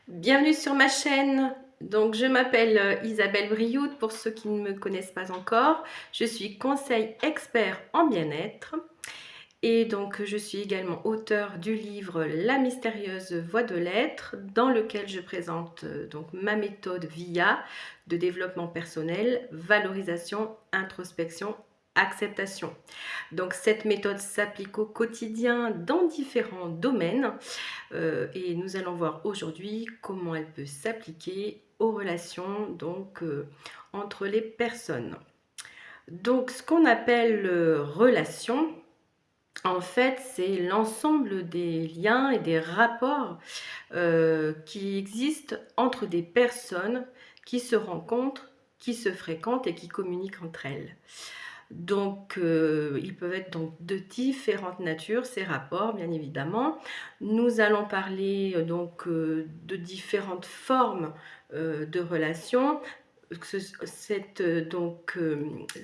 Bienvenue sur ma chaîne. Donc, je m'appelle Isabelle Brioude pour ceux qui ne me connaissent pas encore. Je suis conseil expert en bien-être et donc je suis également auteure du livre La mystérieuse voie de l'être, dans lequel je présente donc ma méthode VIA de développement personnel, valorisation, introspection, acceptation. Donc cette méthode s'applique au quotidien dans différents domaines et nous allons voir aujourd'hui comment elle peut s'appliquer aux relations entre les personnes. Donc ce qu'on appelle relation, en fait, c'est l'ensemble des liens et des rapports qui existent entre des personnes qui se rencontrent, qui se fréquentent et qui communiquent entre elles. Donc, ils peuvent être donc de différentes natures, ces rapports, bien évidemment. Nous allons parler de différentes formes de relations.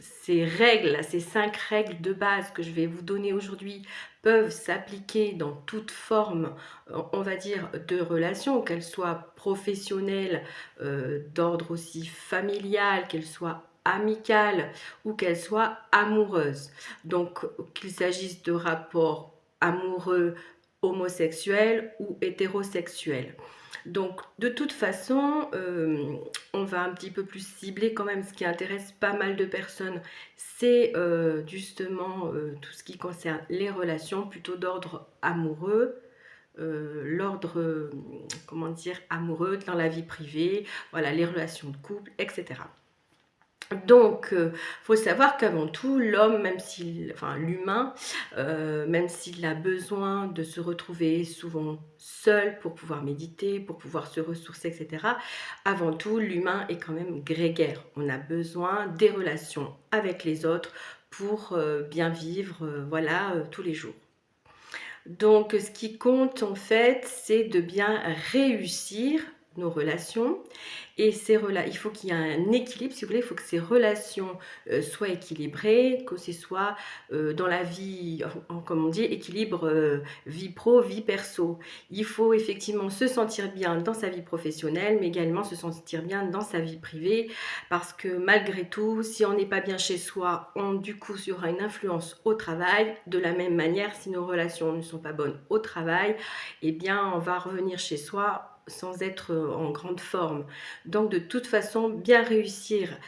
Ces règles, ces 5 règles de base que je vais vous donner aujourd'hui peuvent s'appliquer dans toute forme, on va dire, de relation, qu'elles soient professionnelles, d'ordre aussi familial, qu'elles soient amicales ou qu'elles soient amoureuses. Donc, qu'il s'agisse de rapports amoureux, homosexuels ou hétérosexuels. Donc, de toute façon, on va un petit peu plus cibler quand même ce qui intéresse pas mal de personnes, c'est justement tout ce qui concerne les relations, plutôt d'ordre amoureux, comment dire, amoureux dans la vie privée, voilà, les relations de couple, etc. Donc, faut savoir qu'avant tout, l'homme, l'humain, même s'il a besoin de se retrouver souvent seul pour pouvoir méditer, pour pouvoir se ressourcer, etc., avant tout, l'humain est quand même grégaire. On a besoin des relations avec les autres pour bien vivre, tous les jours. Donc, ce qui compte en fait, c'est de bien réussir nos relations. Et il faut qu'il y ait un équilibre, si vous voulez, il faut que ces relations soient équilibrées, que ce soit dans la vie, comme on dit, équilibre vie pro, vie perso. Il faut effectivement se sentir bien dans sa vie professionnelle, mais également se sentir bien dans sa vie privée, parce que malgré tout, si on n'est pas bien chez soi, du coup, il y aura une influence au travail. De la même manière, si nos relations ne sont pas bonnes au travail, eh bien, on va revenir chez soi sans être en grande forme. Donc de toute façon, bien réussir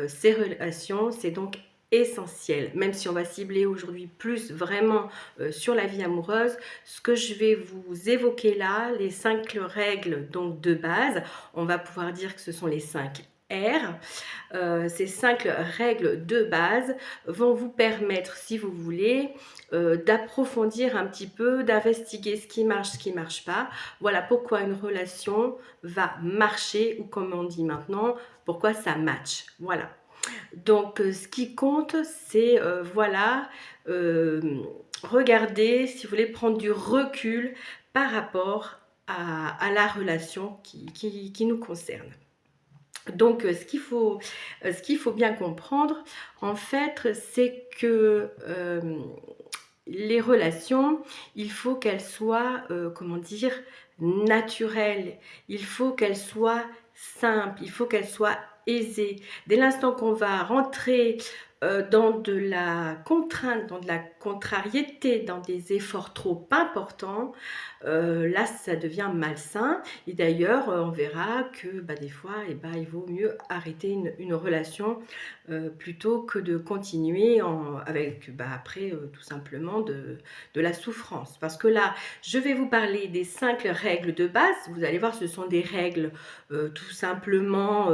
ces relations, c'est donc essentiel. Même si on va cibler aujourd'hui plus vraiment sur la vie amoureuse, ce que je vais vous évoquer là, les 5 règles donc de base, on va pouvoir dire que ce sont les 5 R. Ces 5 règles de base vont vous permettre, si vous voulez, d'approfondir un petit peu, d'investiguer ce qui marche pas. Voilà pourquoi une relation va marcher, ou comme on dit maintenant, pourquoi ça match. Voilà. Donc, ce qui compte, c'est, regarder, si vous voulez, prendre du recul par rapport à la relation qui nous concerne. Donc, ce qu'il faut bien comprendre, en fait, c'est que les relations, il faut qu'elles soient, naturelles. Il faut qu'elles soient simples, il faut qu'elles soient aisées. Dès l'instant qu'on va rentrer dans de la contrainte, dans de la contrariété, dans des efforts trop importants, là, ça devient malsain. Et d'ailleurs, on verra que des fois, il vaut mieux arrêter une relation plutôt que de continuer avec après tout simplement de la souffrance. Parce que là, je vais vous parler des 5 règles de base. Vous allez voir, ce sont des règles tout simplement,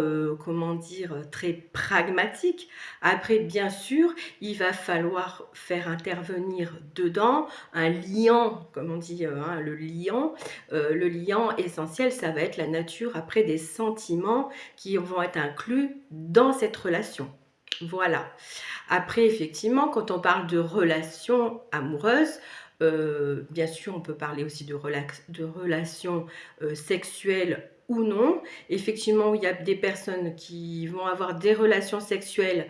très pragmatiques. Après, bien sûr, il va falloir faire intervenir dedans un liant, comme on dit, le liant. Le liant essentiel, ça va être la nature après des sentiments qui vont être inclus dans cette relation. Voilà. Après, effectivement, quand on parle de relations amoureuses, bien sûr, on peut parler aussi de relations sexuelles ou non. Effectivement, il y a des personnes qui vont avoir des relations sexuelles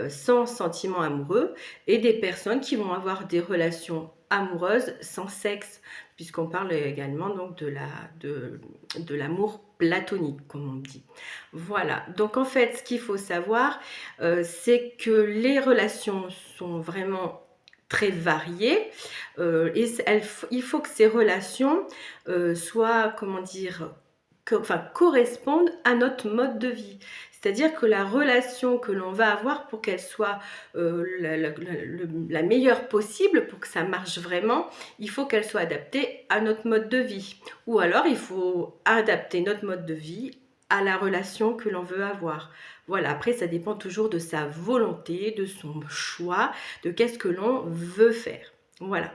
sans sentiment amoureux, et des personnes qui vont avoir des relations amoureuses sans sexe, puisqu'on parle également donc de l'amour platonique, comme on dit. Voilà, donc en fait, ce qu'il faut savoir, c'est que les relations sont vraiment très variées, et il faut que ces relations soient, comment dire, correspondent à notre mode de vie. C'est-à-dire que la relation que l'on va avoir, pour qu'elle soit la meilleure possible, pour que ça marche vraiment, il faut qu'elle soit adaptée à notre mode de vie. Ou alors, il faut adapter notre mode de vie à la relation que l'on veut avoir. Voilà, après, ça dépend toujours de sa volonté, de son choix, de qu'est-ce que l'on veut faire. Voilà.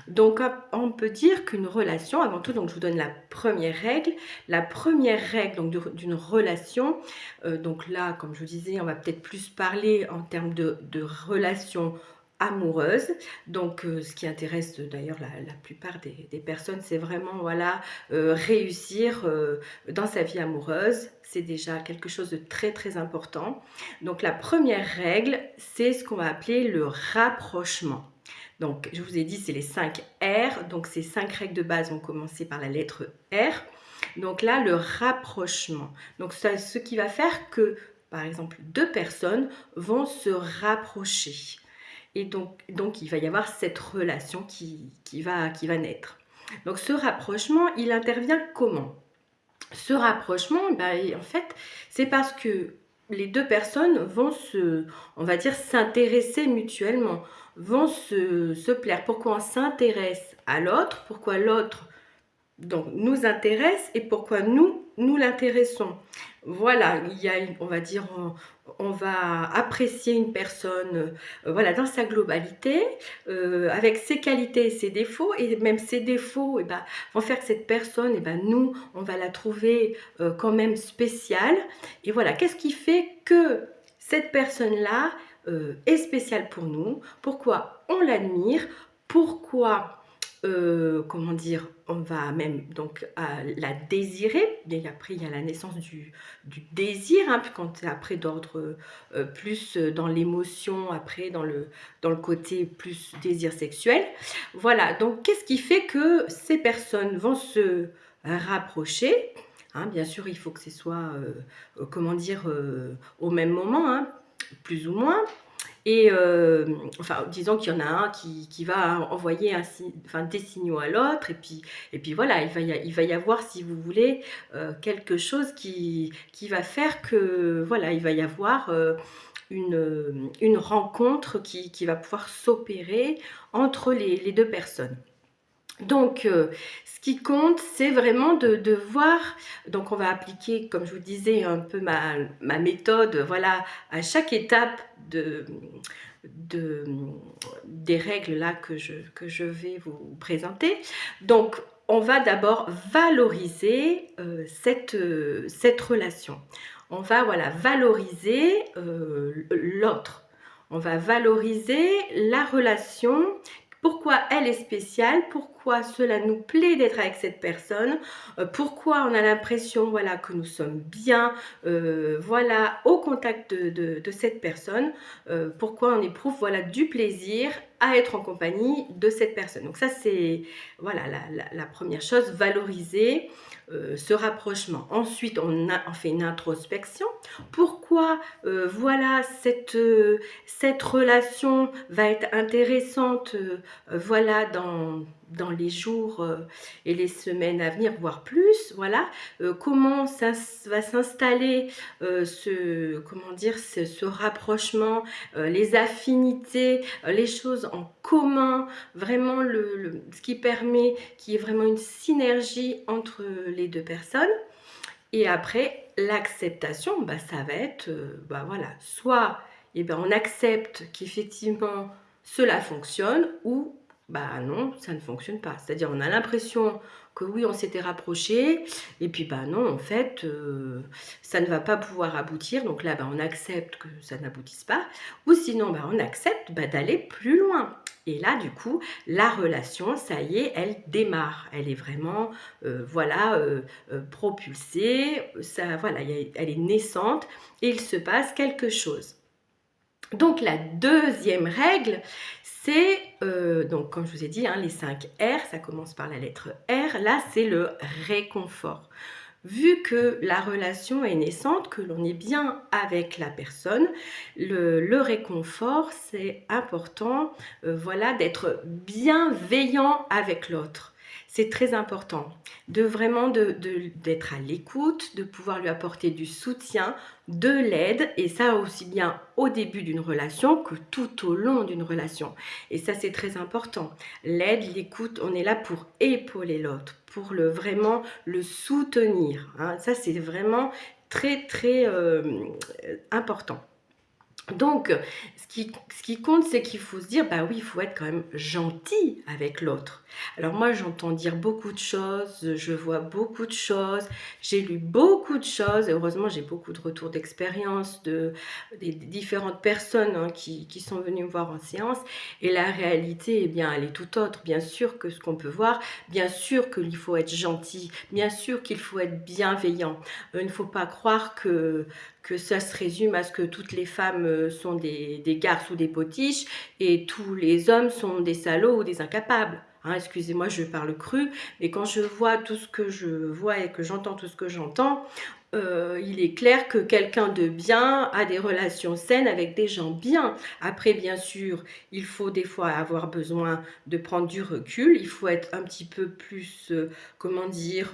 Donc, on peut dire qu'une relation, avant tout, donc je vous donne la première règle. La première règle d'une relation, donc là, comme je vous disais, on va peut-être plus parler en termes de relation amoureuse. Donc, ce qui intéresse d'ailleurs la plupart des personnes, c'est vraiment, voilà, réussir dans sa vie amoureuse. C'est déjà quelque chose de très, très important. Donc, la première règle, c'est ce qu'on va appeler le rapprochement. Donc, je vous ai dit, c'est les 5 R. Donc, ces 5 règles de base vont commencer par la lettre R. Donc là, le rapprochement. Donc, c'est ce qui va faire que, par exemple, deux personnes vont se rapprocher. Et donc il va y avoir cette relation qui va naître. Donc, ce rapprochement, il intervient comment? Ce rapprochement, ben, en fait, c'est parce que les deux personnes vont on va dire, s'intéresser mutuellement, vont se plaire. Pourquoi on s'intéresse à l'autre? Pourquoi l'autre donc nous intéresse et pourquoi nous l'intéressons. Voilà, il y a, on va dire, on va apprécier une personne voilà, dans sa globalité, avec ses qualités et ses défauts, et même ses défauts vont faire que cette personne, nous, on va la trouver quand même spéciale. Et voilà, qu'est-ce qui fait que cette personne-là est spéciale pour nous? Pourquoi on l'admire? Pourquoi comment dire, on va même donc la désirer. Et après, il y a la naissance du désir, hein, puis quand c'est après d'ordre plus dans l'émotion, après dans le côté plus désir sexuel. Voilà, donc qu'est-ce qui fait que ces personnes vont se rapprocher? Hein, bien sûr, il faut que ce soit, comment dire, au même moment, hein, plus ou moins. Et enfin, disons qu'il y en a un qui va envoyer des signaux à l'autre, et puis voilà, il va y avoir, si vous voulez, quelque chose qui va faire que, voilà, il va y avoir une rencontre qui va pouvoir s'opérer entre les deux personnes. Donc, ce qui compte, c'est vraiment de voir, donc on va appliquer, comme je vous disais, un peu ma méthode, voilà, à chaque étape des règles là que je vais vous présenter. Donc, on va d'abord valoriser cette relation. On va, voilà, valoriser l'autre. On va valoriser la relation. Pourquoi elle est spéciale, pourquoi cela nous plaît d'être avec cette personne, pourquoi on a l'impression, voilà, que nous sommes bien, voilà, au contact de cette personne, pourquoi on éprouve, voilà, du plaisir à être en compagnie de cette personne. Donc ça, c'est, voilà, la première chose, valoriser ce rapprochement. Ensuite, on fait une introspection. Pourquoi, voilà, cette relation va être intéressante, voilà, dans les jours et les semaines à venir, voire plus, voilà. Comment ça va s'installer, comment dire, ce rapprochement, les affinités, les choses en commun, vraiment ce qui permet qu'il y ait vraiment une synergie entre les deux personnes. Et après, l'acceptation, ça va être, voilà, soit on accepte qu'effectivement cela fonctionne, ou non, ça ne fonctionne pas. C'est-à-dire, on a l'impression que oui, on s'était rapproché, et puis non, en fait, ça ne va pas pouvoir aboutir. Donc là, on accepte que ça n'aboutisse pas, ou sinon, on accepte d'aller plus loin. Et là, du coup, la relation, ça y est, elle démarre. Elle est vraiment, voilà, propulsée. Ça, voilà, elle est naissante, et il se passe quelque chose. Donc la deuxième règle, c'est, donc comme je vous ai dit, hein, les 5 R, ça commence par la lettre R, là c'est le réconfort. Vu que la relation est naissante, que l'on est bien avec la personne, le réconfort, c'est important, voilà, d'être bienveillant avec l'autre. C'est très important de vraiment d'être à l'écoute, de pouvoir lui apporter du soutien, de l'aide, et ça aussi bien au début d'une relation que tout au long d'une relation. Et ça, c'est très important. L'aide, l'écoute, on est là pour épauler l'autre, pour vraiment le soutenir, hein. Ça, c'est vraiment très, très important. Donc, ce qui compte, c'est qu'il faut se dire, bah oui, il faut être quand même gentil avec l'autre. Alors moi, j'entends dire beaucoup de choses, je vois beaucoup de choses, j'ai lu beaucoup de choses, et heureusement, j'ai beaucoup de retours d'expérience des différentes personnes, hein, qui sont venues me voir en séance, et la réalité, eh bien, elle est tout autre, bien sûr, que ce qu'on peut voir, bien sûr qu'il faut être gentil, bien sûr qu'il faut être bienveillant. Il ne faut pas croire que ça se résume à ce que toutes les femmes sont des garces ou des potiches et tous les hommes sont des salauds ou des incapables. Hein, excusez-moi, je parle cru, mais quand je vois tout ce que je vois et que j'entends tout ce que j'entends, il est clair que quelqu'un de bien a des relations saines avec des gens bien. Après, bien sûr, il faut des fois avoir besoin de prendre du recul, il faut être un petit peu plus, comment dire,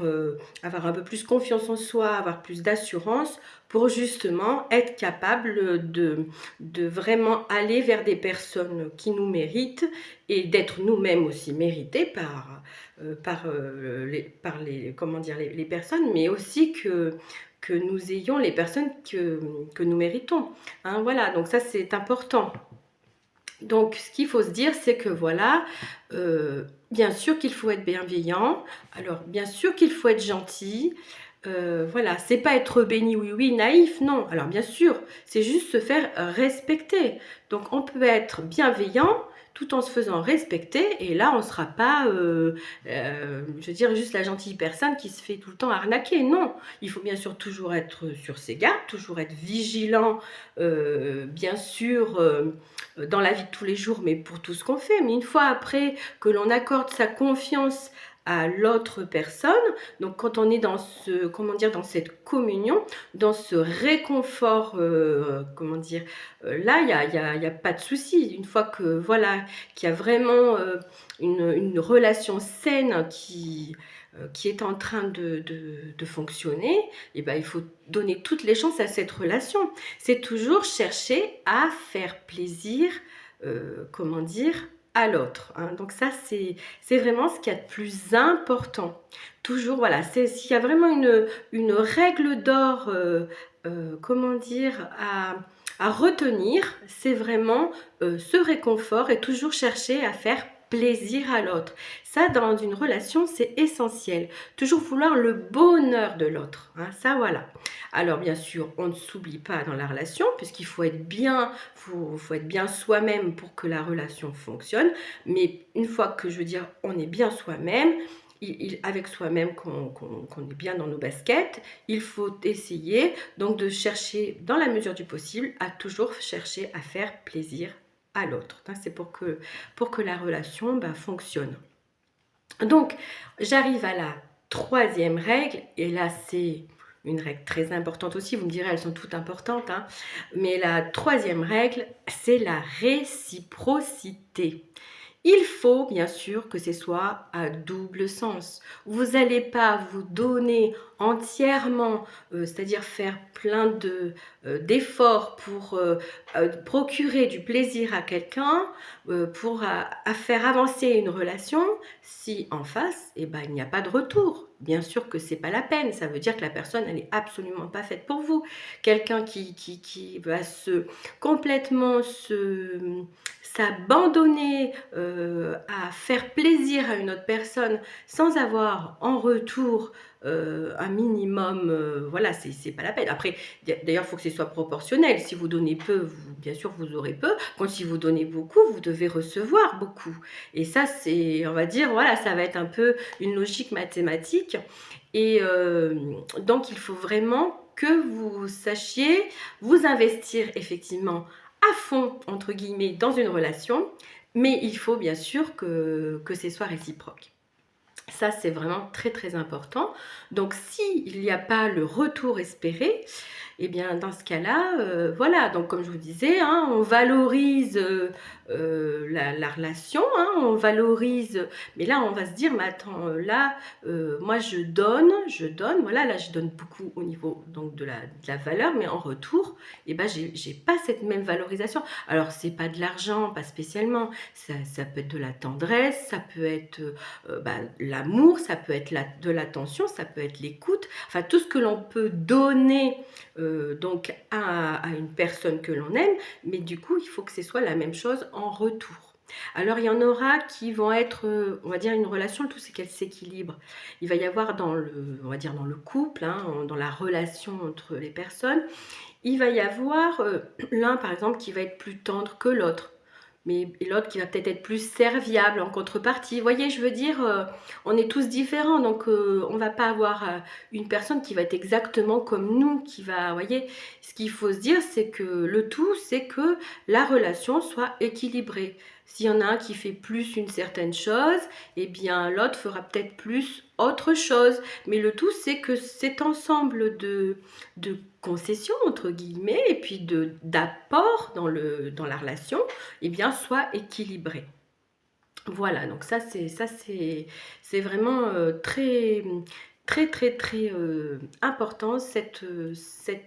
avoir un peu plus confiance en soi, avoir plus d'assurance pour justement être capable de vraiment aller vers des personnes qui nous méritent et d'être nous-mêmes aussi mérités par les, comment dire, les personnes, mais aussi que nous ayons les personnes que nous méritons. Hein, voilà, donc ça c'est important. Donc ce qu'il faut se dire, c'est que voilà, bien sûr qu'il faut être bienveillant, alors bien sûr qu'il faut être gentil, voilà, c'est pas être béni, oui, oui, naïf, non. Alors bien sûr, c'est juste se faire respecter. Donc on peut être bienveillant tout en se faisant respecter, et là on ne sera pas, je veux dire, juste la gentille personne qui se fait tout le temps arnaquer. Non, il faut bien sûr toujours être sur ses gardes, toujours être vigilant, bien sûr, dans la vie de tous les jours, mais pour tout ce qu'on fait. Mais une fois après que l'on accorde sa confiance à l'autre personne, donc quand on est dans ce, comment dire, dans cette communion, dans ce réconfort, comment dire, là il y a pas de souci. Une fois que voilà, qu'il y a vraiment une relation saine qui est en train de fonctionner, et ben, il faut donner toutes les chances à cette relation. C'est toujours chercher à faire plaisir, comment dire, à l'autre, hein. Donc ça, c'est vraiment ce qu'il y a de plus important. Toujours, voilà, s'il y a vraiment une règle d'or, comment dire, à retenir, c'est vraiment ce réconfort et toujours chercher à faire plaisir à l'autre. Ça, dans une relation, c'est essentiel. Toujours vouloir le bonheur de l'autre, hein, ça, voilà. Alors, bien sûr, on ne s'oublie pas dans la relation, puisqu'il faut être bien, faut être bien soi-même pour que la relation fonctionne. Mais une fois que, je veux dire, on est bien soi-même, avec soi-même, qu'on est bien dans nos baskets, il faut essayer donc de chercher, dans la mesure du possible, à toujours chercher à faire plaisir à l'autre. C'est pour que la relation, bah, fonctionne. Donc, j'arrive à la troisième règle, et là, c'est une règle très importante aussi. Vous me direz, elles sont toutes importantes, hein, mais la troisième règle, c'est la réciprocité. Il faut bien sûr que ce soit à double sens. Vous n'allez pas vous donner entièrement, c'est-à-dire faire plein d'efforts pour procurer du plaisir à quelqu'un, pour à faire avancer une relation, si en face, eh ben, il n'y a pas de retour. Bien sûr que c'est pas la peine, ça veut dire que la personne, elle est absolument pas faite pour vous. Quelqu'un qui va complètement s'abandonner à faire plaisir à une autre personne sans avoir en retour un minimum, voilà, c'est pas la peine. Après, d'ailleurs, il faut que ce soit proportionnel. Si vous donnez peu, bien sûr, vous aurez peu. Quand si vous donnez beaucoup, vous devez recevoir beaucoup. Et ça, c'est, on va dire, voilà, ça va être un peu une logique mathématique. Et donc, il faut vraiment que vous sachiez vous investir effectivement à fond, entre guillemets, dans une relation, mais il faut bien sûr que ce soit réciproque. Ça, c'est vraiment très très important. Donc, s'il n'y a pas le retour espéré, et bien, dans ce cas-là, voilà, donc comme je vous disais, hein, on valorise la relation, hein, on valorise, mais là, on va se dire, mais attends, là, moi, je donne, voilà, là, je donne beaucoup au niveau donc, de la valeur, mais en retour, et ben, j'ai pas cette même valorisation. Alors, c'est pas de l'argent, pas spécialement, ça peut être de la tendresse, ça peut être l'amour, ça peut être de l'attention, ça peut être l'écoute, enfin, tout ce que l'on peut donner donc à une personne que l'on aime, mais du coup, il faut que ce soit la même chose en retour. Alors, il y en aura qui vont être, on va dire, une relation, le tout c'est qu'elle s'équilibre. Il va y avoir on va dire dans le couple, hein, dans la relation entre les personnes, il va y avoir l'un, par exemple, qui va être plus tendre que l'autre, mais l'autre qui va peut-être être plus serviable en contrepartie. Vous voyez, je veux dire, on est tous différents, donc on ne va pas avoir une personne qui va être exactement comme nous, qui va, vous voyez, ce qu'il faut se dire, c'est que le tout, c'est que la relation soit équilibrée. S'il y en a un qui fait plus une certaine chose, eh bien l'autre fera peut-être plus autre chose. Mais le tout, c'est que cet ensemble de concessions, entre guillemets, et puis d'apport dans la relation, eh bien, soit équilibré. Voilà, donc c'est vraiment très, très, très, très important, cette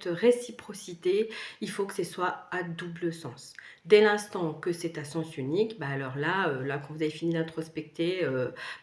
réciprocité. Il faut que ce soit à double sens. Dès l'instant que c'est à sens unique, bah alors là, quand vous avez fini d'introspecter,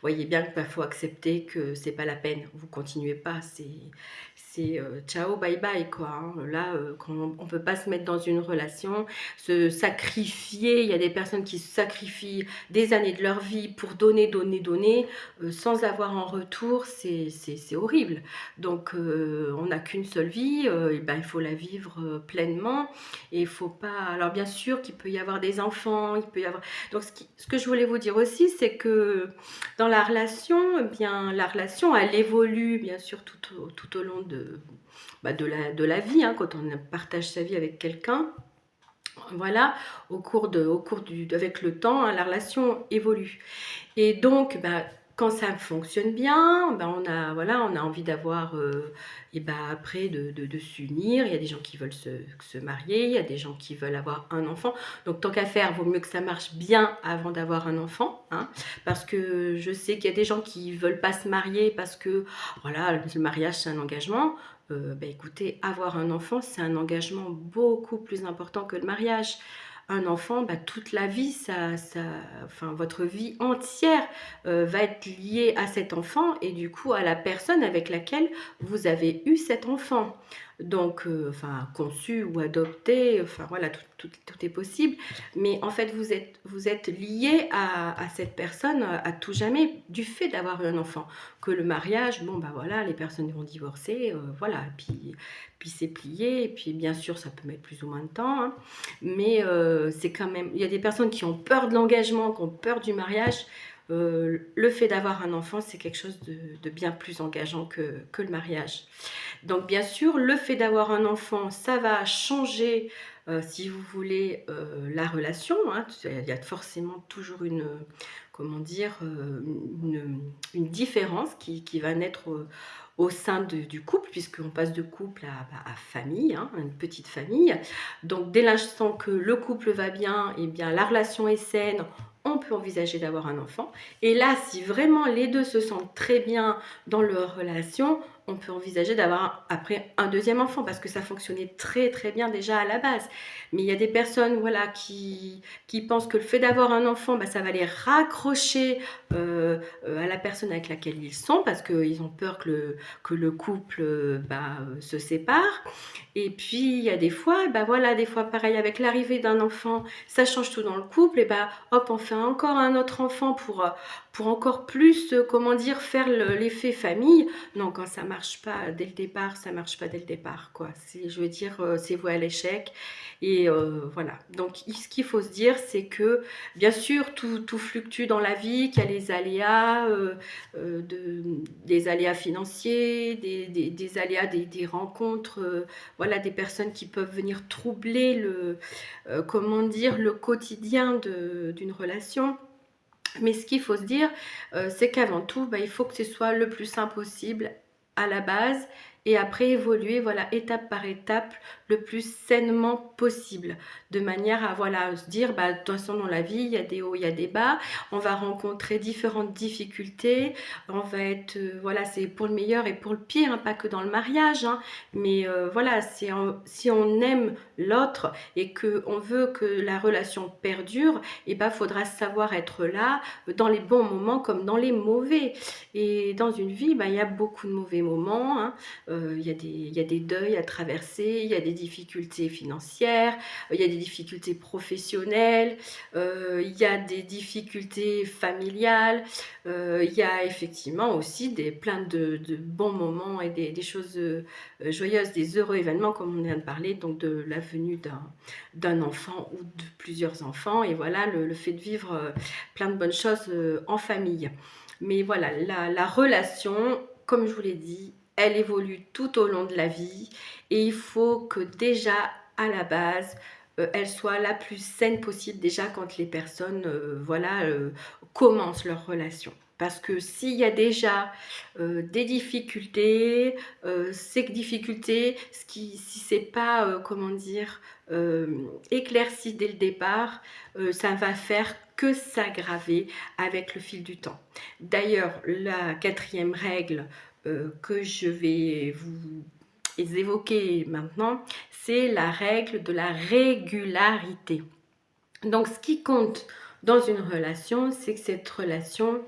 voyez bien qu'il faut accepter que c'est pas la peine. Vous continuez pas, c'est ciao, bye bye quoi, hein. Là, quand on peut pas se mettre dans une relation, se sacrifier. Il y a des personnes qui se sacrifient des années de leur vie pour donner, donner, donner, sans avoir en retour, c'est horrible. Donc, on n'a qu'une seule vie, et ben, il faut la vivre pleinement. Et il faut pas. Alors, bien sûr qu'il peut y avoir des enfants, il peut y avoir. Donc, ce que je voulais vous dire aussi, c'est que dans la relation, eh bien, la relation, elle évolue, bien sûr, tout au long de la vie, hein, quand on partage sa vie avec quelqu'un. Voilà, avec le temps, hein, la relation évolue. Et donc, bah, quand ça fonctionne bien, bah, on a envie d'avoir, et bah, après de s'unir. Il y a des gens qui veulent se marier, il y a des gens qui veulent avoir un enfant. Donc, tant qu'à faire, vaut mieux que ça marche bien avant d'avoir un enfant, hein, parce que je sais qu'il y a des gens qui ne veulent pas se marier parce que, voilà, le mariage, c'est un engagement. Bah, écoutez, avoir un enfant, c'est un engagement beaucoup plus important que le mariage. Un enfant, bah, toute la vie, enfin, votre vie entière va être liée à cet enfant et du coup à la personne avec laquelle vous avez eu cet enfant. Donc, enfin, conçu ou adopté, enfin voilà, tout est possible. Mais en fait, vous êtes lié à cette personne à tout jamais du fait d'avoir eu un enfant. Que le mariage, bon, bah voilà, les personnes vont divorcer, voilà, puis c'est plié, et puis bien sûr, ça peut mettre plus ou moins de temps, hein, mais c'est quand même, il y a des personnes qui ont peur de l'engagement, qui ont peur du mariage. Le fait d'avoir un enfant, c'est quelque chose de bien plus engageant que le mariage. Donc bien sûr, le fait d'avoir un enfant, ça va changer, si vous voulez, la relation, hein. Il y a forcément toujours comment dire, une différence qui va naître au sein du couple, puisqu'on passe de couple à famille, hein, une petite famille. Donc dès l'instant que le couple va bien, et bien la relation est saine, on peut envisager d'avoir un enfant. Et là, si vraiment les deux se sentent très bien dans leur relation, on peut envisager d'avoir après un deuxième enfant parce que ça fonctionnait très très bien déjà à la base. Mais il y a des personnes voilà, qui pensent que le fait d'avoir un enfant, bah, ça va les raccrocher à la personne avec laquelle ils sont parce qu'ils ont peur que le couple se sépare. Et puis il y a des fois, bah, voilà, des fois pareil avec l'arrivée d'un enfant, ça change tout dans le couple et bah, hop, on fait encore un autre enfant pour encore plus, comment dire, faire l'effet famille. Non, quand ça marche marche pas dès le départ, ça marche pas dès le départ, quoi. C'est, je veux dire, c'est voué à l'échec et voilà. Donc ce qu'il faut se dire, c'est que, bien sûr, tout fluctue dans la vie, qu'il y a les aléas, des aléas financiers, des aléas, des rencontres, voilà, des personnes qui peuvent venir troubler comment dire, le quotidien d'une relation. Mais ce qu'il faut se dire, c'est qu'avant tout, bah, il faut que ce soit le plus simple possible à la base et après évoluer, voilà, étape par étape, le plus sainement possible. De manière à, voilà, se dire, bah, de toute façon, dans la vie, il y a des hauts, il y a des bas. On va rencontrer différentes difficultés. On va être, voilà, c'est pour le meilleur et pour le pire, hein, pas que dans le mariage, hein, mais voilà, si on aime l'autre et qu'on veut que la relation perdure, et ben, faudra savoir être là dans les bons moments comme dans les mauvais. Et dans une vie, ben, il y a beaucoup de mauvais moments, hein. Il y a des deuils à traverser, il y a des difficultés financières, il y a des difficultés professionnelles, il y a des difficultés familiales, il y a effectivement aussi plein de bons moments et des choses joyeuses, des heureux événements comme on vient de parler, donc de la venue d'un enfant ou de plusieurs enfants, et voilà, le fait de vivre plein de bonnes choses en famille. Mais voilà, la relation, comme je vous l'ai dit, elle évolue tout au long de la vie et il faut que déjà à la base, elle soit la plus saine possible déjà quand les personnes voilà, commencent leur relation. Parce que s'il y a déjà des difficultés, ces difficultés, si c'est pas, comment dire, éclairci dès le départ, ça va faire que s'aggraver avec le fil du temps. D'ailleurs, la quatrième règle que je vais vous évoquer maintenant, c'est la règle de la régularité. Donc, ce qui compte dans une relation, c'est que cette relation,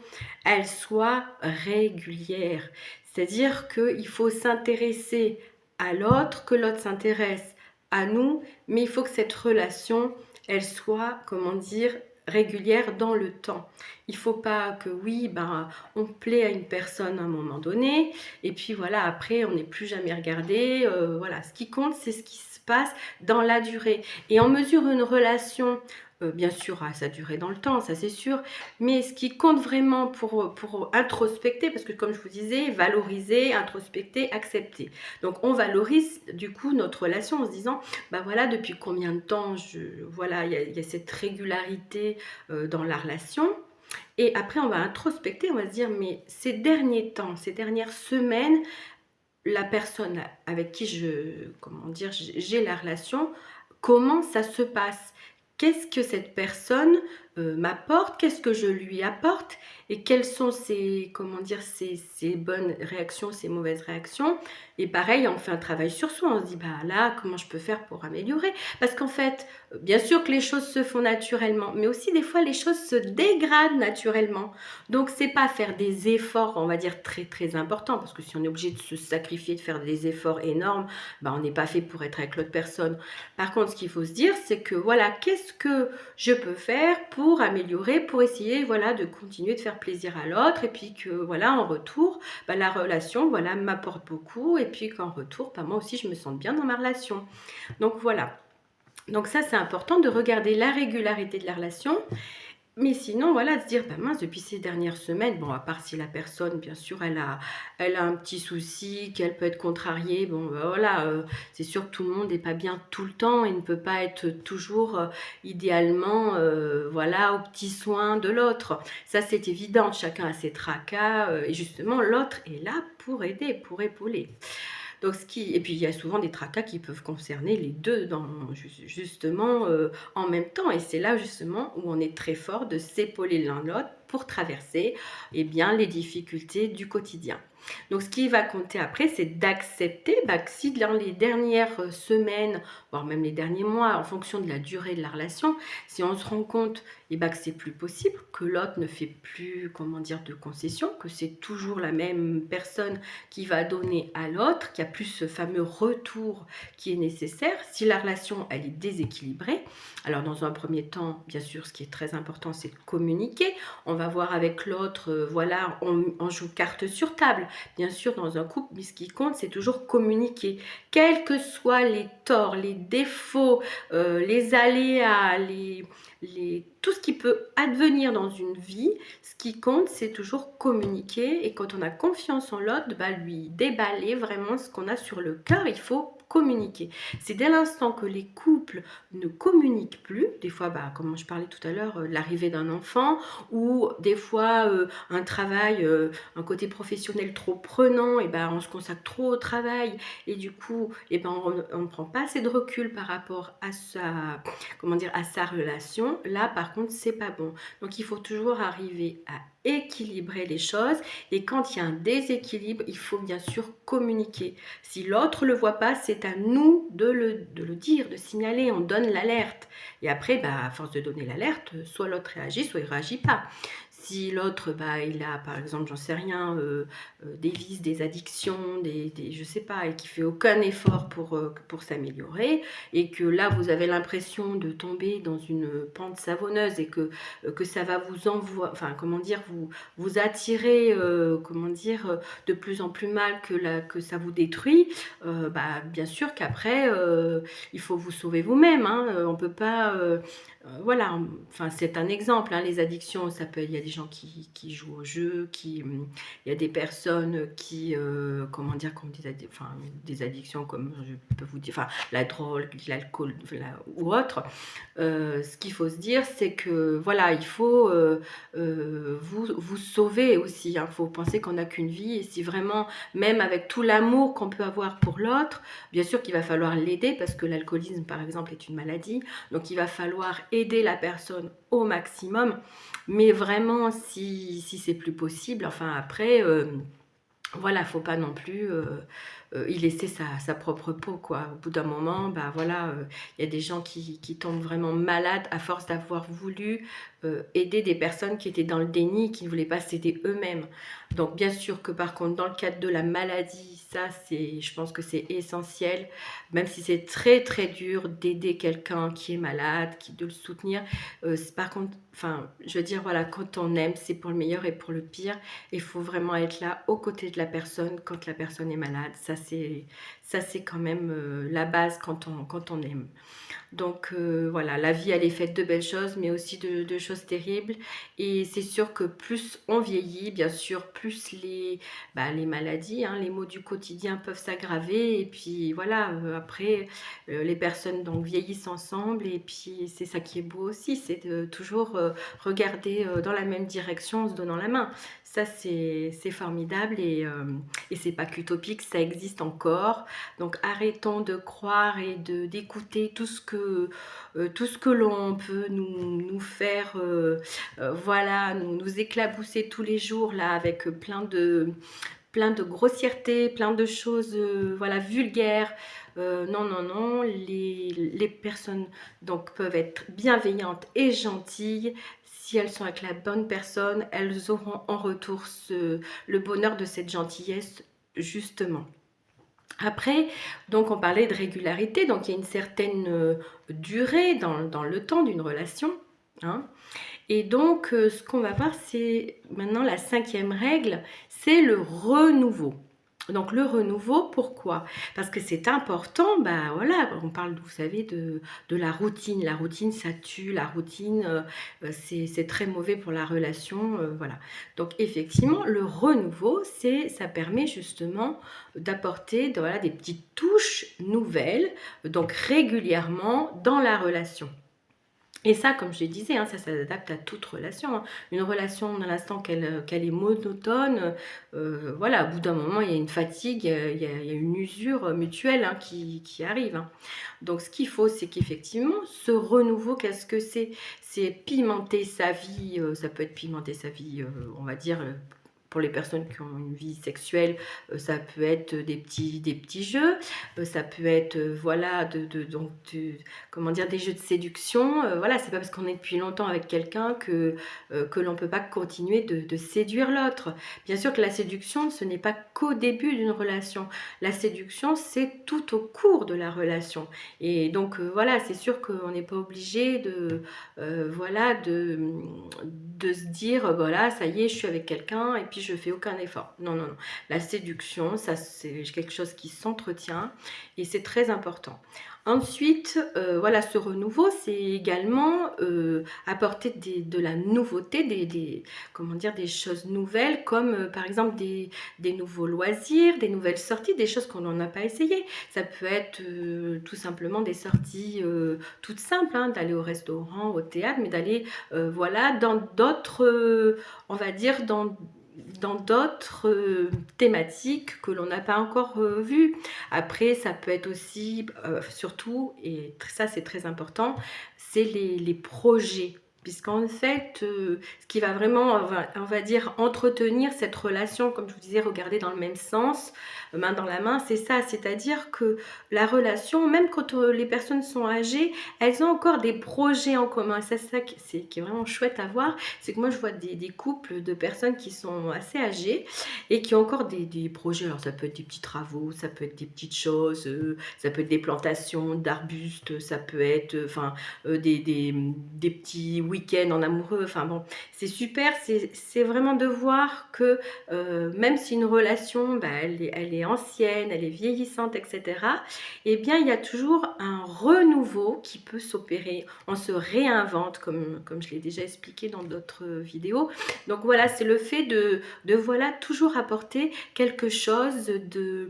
elle soit régulière. C'est-à-dire qu'il faut s'intéresser à l'autre, que l'autre s'intéresse à nous, mais il faut que cette relation, elle soit, comment dire, régulière dans le temps. Il ne faut pas que, oui, ben, on plaît à une personne à un moment donné, et puis voilà, après, on n'est plus jamais regardé. Voilà, ce qui compte, c'est ce qui se passe dans la durée. Et on mesure une relation bien sûr à sa durée dans le temps, ça c'est sûr, mais ce qui compte vraiment pour introspecter, parce que comme je vous disais, valoriser, introspecter, accepter. Donc on valorise du coup notre relation en se disant, bah voilà, depuis combien de temps, voilà, il y a cette régularité dans la relation. Et après on va introspecter, on va se dire, mais ces derniers temps, ces dernières semaines, la personne avec qui comment dire, j'ai la relation, comment ça se passe? Qu'est-ce que cette personne m'apporte? Qu'est-ce que je lui apporte? Et quelles sont ses, comment dire, ses bonnes réactions, ses mauvaises réactions? Et pareil, on fait un travail sur soi. On se dit, bah là, comment je peux faire pour améliorer? Parce qu'en fait, bien sûr que les choses se font naturellement, mais aussi des fois les choses se dégradent naturellement. Donc, c'est pas faire des efforts, on va dire, très très importants, parce que si on est obligé de se sacrifier, de faire des efforts énormes, bah, on n'est pas fait pour être avec l'autre personne. Par contre, ce qu'il faut se dire, c'est que voilà, qu'est-ce que je peux faire pour améliorer, pour essayer, voilà, de continuer de faire plaisir à l'autre, et puis que voilà, en retour, bah, la relation, voilà, m'apporte beaucoup, et puis qu'en retour, bah, moi aussi, je me sente bien dans ma relation. Donc voilà. Donc ça, c'est important de regarder la régularité de la relation. Mais sinon, voilà, de se dire, bah mince, depuis ces dernières semaines, bon, à part si la personne, bien sûr, elle a un petit souci, qu'elle peut être contrariée, bon, bah, voilà, c'est sûr que tout le monde n'est pas bien tout le temps et ne peut pas être toujours idéalement, voilà, aux petits soins de l'autre. Ça, c'est évident, chacun a ses tracas, et justement, l'autre est là pour aider, pour épauler. Donc, et puis il y a souvent des tracas qui peuvent concerner les deux justement en même temps. Et c'est là justement où on est très fort de s'épauler l'un l'autre pour traverser bien, les difficultés du quotidien. Donc, ce qui va compter après, c'est d'accepter que si dans les dernières semaines, voire même les derniers mois, en fonction de la durée de la relation, si on se rend compte que c'est plus possible, que l'autre ne fait plus, comment dire, de concessions, que c'est toujours la même personne qui va donner à l'autre, qui a plus ce fameux retour qui est nécessaire, si la relation elle est déséquilibrée. Alors dans un premier temps, bien sûr, ce qui est très important, c'est de communiquer. On va voir avec l'autre, voilà, on joue carte sur table. Bien sûr, dans un couple, mais ce qui compte, c'est toujours communiquer. Quels que soient les torts, les défauts, les aléas, tout ce qui peut advenir dans une vie, ce qui compte, c'est toujours communiquer. Et quand on a confiance en l'autre, bah, lui déballer vraiment ce qu'on a sur le cœur, il faut communiquer. C'est dès l'instant que les couples ne communiquent plus, des fois, bah, comme je parlais tout à l'heure, l'arrivée d'un enfant, ou des fois un travail, un côté professionnel trop prenant, et ben on se consacre trop au travail, et du coup, et ben on ne prend pas assez de recul par rapport à sa, comment dire, à sa relation. Là, par contre, c'est pas bon. Donc, il faut toujours arriver à équilibrer les choses, et quand il y a un déséquilibre, il faut bien sûr communiquer. Si l'autre le voit pas, c'est à nous de le dire, de signaler, on donne l'alerte. Et après, bah, à force de donner l'alerte, soit l'autre réagit, soit il réagit pas. Si l'autre, bah, il a, par exemple, j'en sais rien, des vices, des addictions, je sais pas, et qui fait aucun effort pour s'améliorer, et que là, vous avez l'impression de tomber dans une pente savonneuse, et que ça va vous envoyer, enfin, comment dire, vous attirer, comment dire, de plus en plus mal, que ça vous détruit, bah, bien sûr qu'après, il faut vous sauver vous-même, hein, on peut pas... voilà, enfin c'est un exemple, hein, les addictions, ça peut, il y a des gens qui jouent au jeu, il y a des personnes qui, comment dire, qui ont enfin, des addictions comme je peux vous dire, enfin la drogue, l'alcool ou autre. Ce qu'il faut se dire, c'est que voilà, il faut vous sauver aussi. Il faut penser qu'on n'a qu'une vie, et si vraiment, même avec tout l'amour qu'on peut avoir pour l'autre, bien sûr qu'il va falloir l'aider, parce que l'alcoolisme, par exemple, est une maladie. Donc, il va falloir aider la personne au maximum. Mais vraiment, si c'est plus possible, enfin après... voilà, faut pas non plus y laisser sa propre peau, quoi. Au bout d'un moment, bah voilà, il y a des gens qui tombent vraiment malades à force d'avoir voulu aider des personnes qui étaient dans le déni, qui ne voulaient pas s'aider eux-mêmes. Donc bien sûr que par contre, dans le cadre de la maladie, ça c'est, je pense que c'est essentiel, même si c'est très très dur d'aider quelqu'un qui est malade, de le soutenir. Par contre, enfin, je veux dire, voilà, quand on aime, c'est pour le meilleur et pour le pire. Il faut vraiment être là aux côtés de la personne quand la personne est malade. Ça c'est quand même la base quand on aime. Donc voilà, la vie, elle est faite de belles choses, mais aussi de choses terribles. Et c'est sûr que plus on vieillit, bien sûr, plus les maladies, hein, les maux du quotidien peuvent s'aggraver. Et puis voilà, après, les personnes donc vieillissent ensemble. Et puis c'est ça qui est beau aussi, c'est de toujours regarder dans la même direction en se donnant la main. Ça, c'est formidable, et c'est pas qu'utopique, ça existe encore. Donc arrêtons de croire et d'écouter tout ce que l'on peut nous faire, voilà, nous éclabousser tous les jours là, avec plein de grossièreté, plein de choses voilà, vulgaires. Non, non, non, les personnes donc peuvent être bienveillantes et gentilles. Si elles sont avec la bonne personne, elles auront en retour le bonheur de cette gentillesse, justement. Après, donc on parlait de régularité, donc il y a une certaine durée dans le temps d'une relation, hein. Et donc ce qu'on va voir, c'est maintenant la 5e règle, c'est le renouveau. Donc le renouveau, pourquoi? Parce que c'est important, bah voilà, on parle, vous savez, de la routine. La routine, ça tue, la routine, c'est très mauvais pour la relation, voilà. Donc effectivement, le renouveau, ça permet justement d'apporter voilà, des petites touches nouvelles, donc régulièrement dans la relation. Et ça, comme je le disais, hein, ça s'adapte à toute relation, hein. Une relation, dans l'instant qu'elle est monotone, voilà, au bout d'un moment, il y a une fatigue, il y a une usure mutuelle, hein, qui arrive, hein. Donc, ce qu'il faut, c'est qu'effectivement, ce renouveau, qu'est-ce que c'est? C'est pimenter sa vie, ça peut être pimenter sa vie, on va dire, pour les personnes qui ont une vie sexuelle, ça peut être des petits jeux, ça peut être, voilà, comment dire, des jeux de séduction. Voilà, c'est pas parce qu'on est depuis longtemps avec quelqu'un que l'on peut pas continuer de séduire l'autre. Bien sûr que la séduction, ce n'est pas qu'au début d'une relation. La séduction, c'est tout au cours de la relation. Et donc, voilà, c'est sûr qu'on n'est pas obligé voilà, de se dire, voilà, ça y est, je suis avec quelqu'un et puis je fais aucun effort. Non, non, non. La séduction, ça, c'est quelque chose qui s'entretient et c'est très important. Ensuite, voilà, ce renouveau, c'est également apporter de la nouveauté, comment dire, des choses nouvelles, comme par exemple des nouveaux loisirs, des nouvelles sorties, des choses qu'on n'en a pas essayé. Ça peut être tout simplement des sorties toutes simples, hein, d'aller au restaurant, au théâtre, mais d'aller, voilà, dans d'autres, on va dire, dans d'autres thématiques que l'on n'a pas encore vues. Après, ça peut être aussi, surtout, et ça c'est très important, c'est les projets. Puisqu'en fait, ce qui va vraiment, on va dire, entretenir cette relation, comme je vous disais, regarder dans le même sens, main dans la main, c'est ça. C'est-à-dire que la relation, même quand les personnes sont âgées, elles ont encore des projets en commun. C'est ça qui est vraiment chouette à voir. C'est que moi, je vois des couples de personnes qui sont assez âgées et qui ont encore des projets. Alors, ça peut être des petits travaux, ça peut être des petites choses, ça peut être des plantations d'arbustes, ça peut être des petits week-ends en amoureux. Enfin bon, c'est super. C'est vraiment de voir que même si une relation, bah, elle est ancienne, elle est vieillissante, etc., eh bien, il y a toujours un renouveau qui peut s'opérer. On se réinvente, comme je l'ai déjà expliqué dans d'autres vidéos. Donc voilà, c'est le fait de voilà, toujours apporter quelque chose de,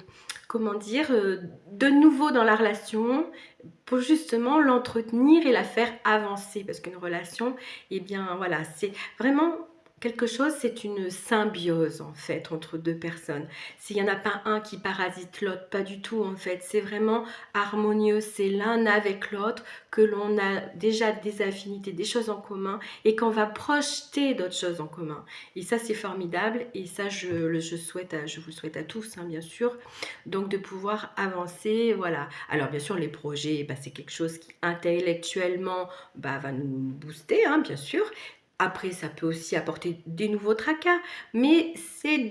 comment dire, de nouveau dans la relation pour justement l'entretenir et la faire avancer. Parce qu'une relation, eh bien voilà, c'est vraiment quelque chose, c'est une symbiose en fait entre deux personnes. S'il n'y en a pas un qui parasite l'autre, pas du tout en fait, c'est vraiment harmonieux, c'est l'un avec l'autre, que l'on a déjà des affinités, des choses en commun et qu'on va projeter d'autres choses en commun. Et ça c'est formidable et ça je vous le souhaite à tous, hein, bien sûr, donc de pouvoir avancer, voilà. Alors bien sûr les projets, bah, c'est quelque chose qui intellectuellement bah, va nous booster, hein, bien sûr. Après, ça peut aussi apporter des nouveaux tracas, mais c'est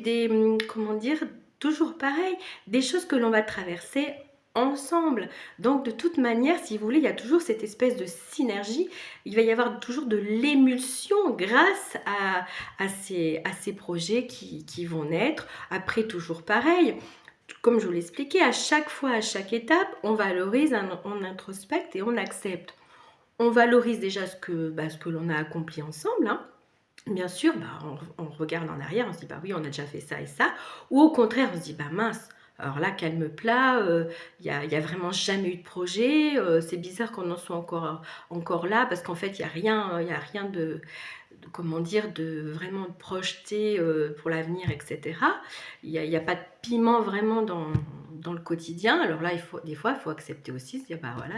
comment dire, toujours pareil, des choses que l'on va traverser ensemble. Donc, de toute manière, si vous voulez, il y a toujours cette espèce de synergie. Il va y avoir toujours de l'émulsion grâce à ces projets qui vont naître. Après, toujours pareil. Comme je vous l'expliquais, à chaque fois, à chaque étape, on valorise, on introspecte et on accepte. On valorise déjà ce que l'on a accompli ensemble, hein. Bien sûr, bah, on regarde en arrière, on se dit bah oui, on a déjà fait ça et ça. Ou au contraire, on se dit bah mince, alors là, calme-plat, y a vraiment jamais eu de projet. C'est bizarre qu'on en soit encore là, parce qu'en fait, il y a rien comment dire, de vraiment projeter pour l'avenir, etc. Il y a pas de piment vraiment dans le quotidien. Alors là, des fois, il faut accepter aussi, se dire, bah voilà,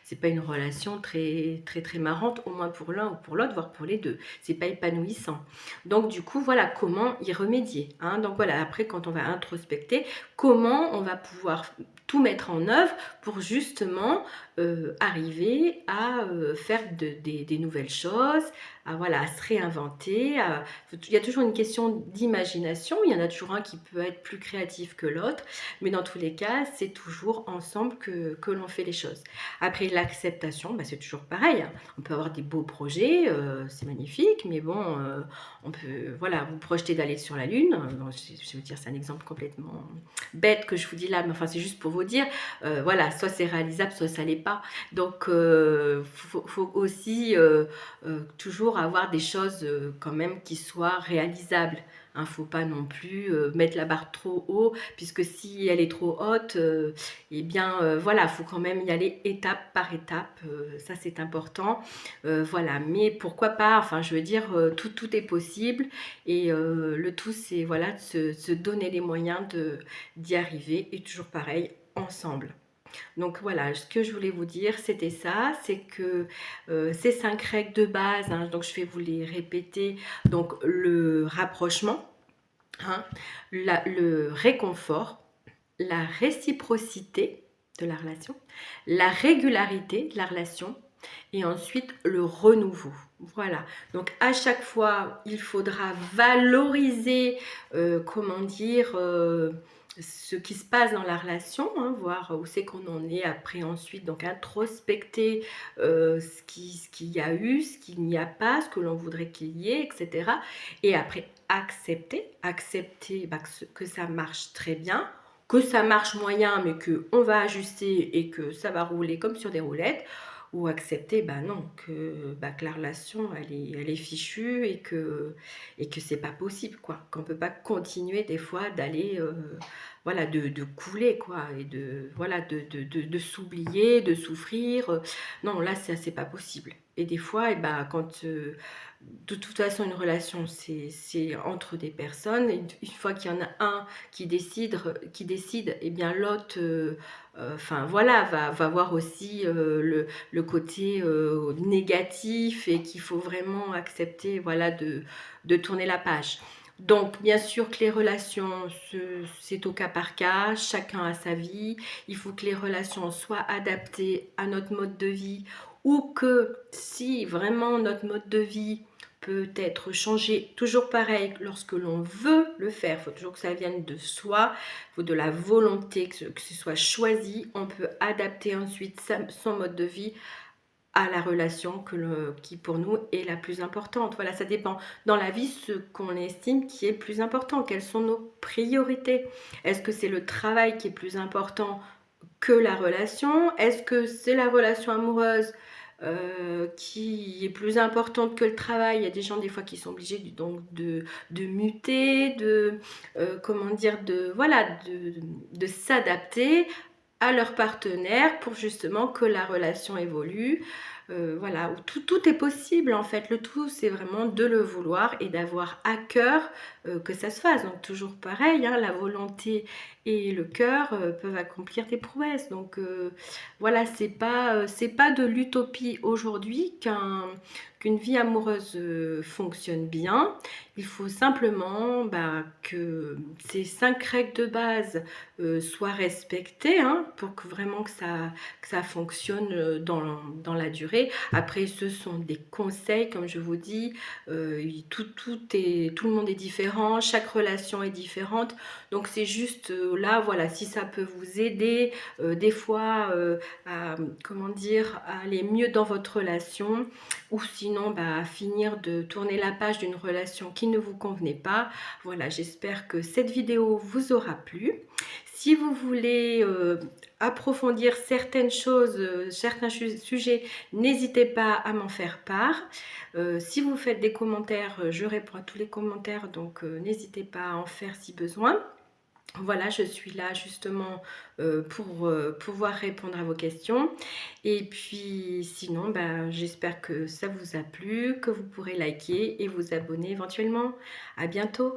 c'est pas une relation très marrante, au moins pour l'un ou pour l'autre, voire pour les deux. C'est pas épanouissant. Donc du coup, voilà, comment y remédier, hein. Donc voilà, après, quand on va introspecter, comment on va pouvoir tout mettre en œuvre pour justement arriver à faire des nouvelles choses, voilà, à se réinventer. Il y a toujours une question d'imagination, il y en a toujours un qui peut être plus créatif que l'autre, mais dans tous les cas, c'est toujours ensemble que l'on fait les choses. Après, l'acceptation, bah, c'est toujours pareil, hein. On peut avoir des beaux projets, c'est magnifique, mais bon, on peut voilà, vous projeter d'aller sur la Lune. Bon, je veux dire, c'est un exemple complètement bête que je vous dis là, mais enfin, c'est juste pour vous dire, voilà, soit c'est réalisable, soit ça l'est pas. Donc, faut aussi toujours avoir des choses quand même qui soient réalisables. Il ne faut pas non plus mettre la barre trop haut, puisque si elle est trop haute, eh bien voilà, il faut quand même y aller étape par étape, ça c'est important. Voilà, mais pourquoi pas, enfin je veux dire, tout est possible, et le tout c'est voilà, de se donner les moyens d'y arriver, et toujours pareil, ensemble. Donc voilà, ce que je voulais vous dire, c'était ça, c'est que ces 5 règles de base, hein, donc je vais vous les répéter. Donc le rapprochement, hein, le réconfort, la réciprocité de la relation, la régularité de la relation et ensuite le renouveau. Voilà, donc à chaque fois, il faudra valoriser, comment dire, ce qui se passe dans la relation, hein, voir où c'est qu'on en est après ensuite, donc introspecter ce qu'il y a eu, ce qu'il n'y a pas, ce que l'on voudrait qu'il y ait, etc. Et après accepter bah, que ça marche très bien, que ça marche moyen, mais qu'on va ajuster et que ça va rouler comme sur des roulettes, ou accepter, bah non, que la relation, elle est fichue et que c'est pas possible, quoi. Qu'on peut pas continuer des fois d'aller, voilà, de couler, quoi, et voilà, de s'oublier, de souffrir. Non, là, c'est pas possible. Et des fois, et ben, quand de toute façon, une relation, c'est entre des personnes. Une fois qu'il y en a un qui décide, eh bien l'autre, enfin voilà, va voir aussi le côté négatif et qu'il faut vraiment accepter, voilà, de tourner la page. Donc, bien sûr que les relations, c'est au cas par cas, chacun a sa vie. Il faut que les relations soient adaptées à notre mode de vie ou que si vraiment notre mode de vie peut être changé, toujours pareil, lorsque l'on veut le faire, il faut toujours que ça vienne de soi, il faut de la volonté, que ce soit choisi, on peut adapter ensuite son mode de vie à la relation qui pour nous est la plus importante. Voilà, ça dépend dans la vie ce qu'on estime qui est le plus important, quelles sont nos priorités. Est-ce que c'est le travail qui est plus important que la relation? Est-ce que c'est la relation amoureuse qui est plus importante que le travail? Il y a des gens des fois qui sont obligés donc de muter, comment dire, voilà, de s'adapter à leur partenaire pour justement que la relation évolue. Voilà, où tout est possible en fait. Le tout, c'est vraiment de le vouloir et d'avoir à cœur que ça se fasse. Donc toujours pareil, hein, la volonté et le cœur peuvent accomplir des prouesses. Donc voilà, c'est pas de l'utopie aujourd'hui qu'une vie amoureuse fonctionne bien. Il faut simplement bah, que ces 5 règles de base soient respectées, hein, pour que vraiment que ça fonctionne dans la durée. Après, ce sont des conseils, comme je vous dis, tout le monde est différent, chaque relation est différente, donc c'est juste là, voilà, si ça peut vous aider des fois à, comment dire, à aller mieux dans votre relation, ou sinon bah, à finir de tourner la page d'une relation qui ne vous convenait pas. Voilà, j'espère que cette vidéo vous aura plu. Si vous voulez approfondir certaines choses, certains sujets, n'hésitez pas à m'en faire part. Si vous faites des commentaires, je réponds à tous les commentaires, donc n'hésitez pas à en faire si besoin. Voilà, je suis là justement pour pouvoir répondre à vos questions. Et puis sinon, ben, j'espère que ça vous a plu, que vous pourrez liker et vous abonner éventuellement. À bientôt!